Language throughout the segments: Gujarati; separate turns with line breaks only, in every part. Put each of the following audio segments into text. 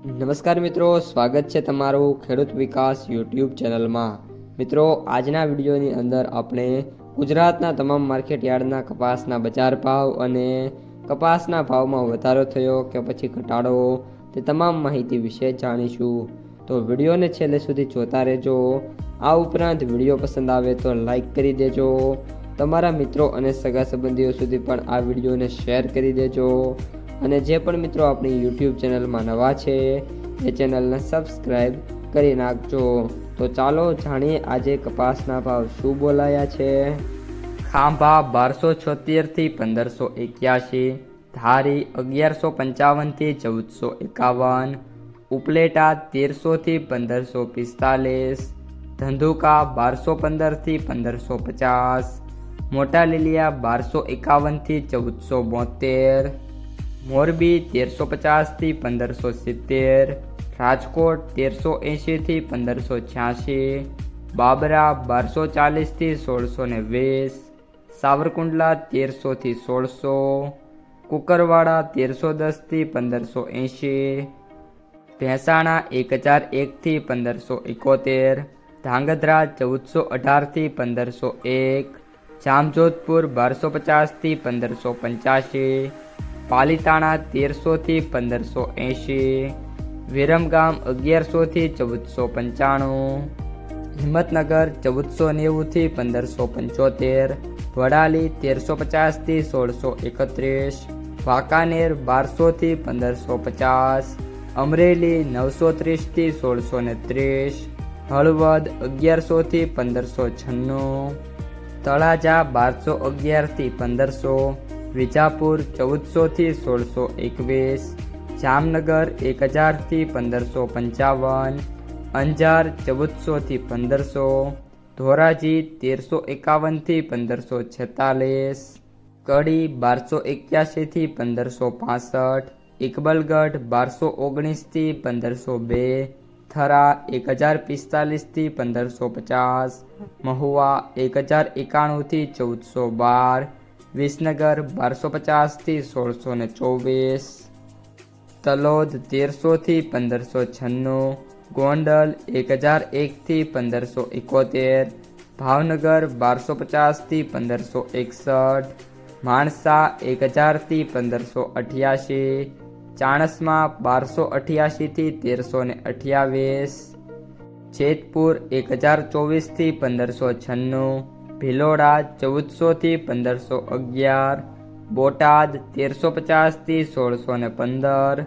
નમસ્કાર મિત્રો, સ્વાગત છે તમારું ખેડૂત વિકાસ યુટ્યુબ ચેનલમાં। મિત્રો, આજના વિડીયોની અંદર આપણે ગુજરાતના તમામ માર્કેટ યાર્ડના કપાસના બજાર ભાવ અને કપાસના ભાવમાં વધારો થયો કે પછી ઘટાડો તે તમામ માહિતી વિશે જાણીશું। તો વિડીયોને છેલ્લે સુધી જોતા રહેજો। આ ઉપરાંત વિડીયો પસંદ આવે તો લાઈક કરી દેજો, તમારા મિત્રો અને સગા સંબંધીઓ સુધી પણ આ વિડીયોને શેર કરી દેજો અને જે પણ મિત્રો આપણી યુટ્યુબ ચેનલમાં નવા છે એ ચેનલને સબસ્ક્રાઈબ કરી નાખજો। તો ચાલો જાણીએ આજે કપાસના ભાવ શું બોલાયા છે। ખાંભા 1276 થી 1581, ધારી 1155 થી 1451, ઉપલેટા 1300 થી 1545, ધંધુકા 1215 થી 1550, મોટા લીલિયા 1251 થી 1472, મોરબી 1350 થી 1570, રાજકોટ 1380 થી 1586, બાબરા 1240 થી 1620, સાવરકુંડલા 1300 થી 1600, કુકરવાડા 1310 થી 1580, ભેંસાણા 1001 થી 1571, ધાંગધ્રા 1418 થી 1501, જામજોધપુર 1250 થી 1585, પાલીતાણા 1300 થી 1580, વિરમગામ 1100 થી 1495, હિંમતનગર 1490 થી 1575, વડાલી 1350 થી 1631, વાંકાનેર 1200 થી 1550, અમરેલી 930 થી 1630, હળવદ 1100 થી 1596, તળાજા 1211 થી 1500, વિજાપુર 1400 થી 1621, જામનગર 1000 થી 1555, અંજાર 1400 થી 1500, ધોરાજી 1351 થી 1546, કડી 1281 થી 1565, ઇકબલગઢ 1219 થી 1502, થરા 1045 થી 1550, મહુવા 1091 થી 1412, વિસનગર 1250 થી 1624, તલોદ 1300 થી 1596, ગોંડલ 1001 થી 1571, ભાવનગર 1250 થી 1561, માણસા 1000 થી 1588, ચાણસ્મા 1288 થી 1328, જેતપુર 1024 થી 1596, ભિલોડા 1400 થી 1511, બોટાદ 1350 થી 1615,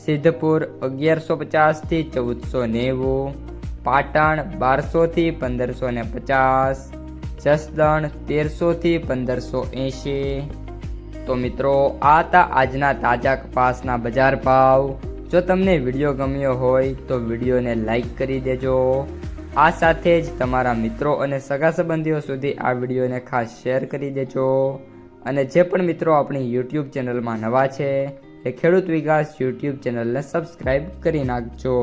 સિદ્ધપુર 1150 થી 1490, પાટણ 1200 થી 1550, જસદણ 1300 થી 1580। તો મિત્રો, આ હતા આજના તાજા કપાસના બજાર ભાવ। જો તમને વિડીયો ગમ્યો હોય તો વિડીયોને લાઈક કરી દેજો। આ સાથે જ તમારા મિત્રો અને સગા સંબંધીઓ સુધી આ વિડીયોને ખાસ શેર કરી દેજો અને જે પણ મિત્રો આપણી યુટ્યુબ ચેનલમાં નવા છે એ ખેડૂત વિકાસ યુટ્યુબ ચેનલને સબસ્ક્રાઈબ કરી નાખજો।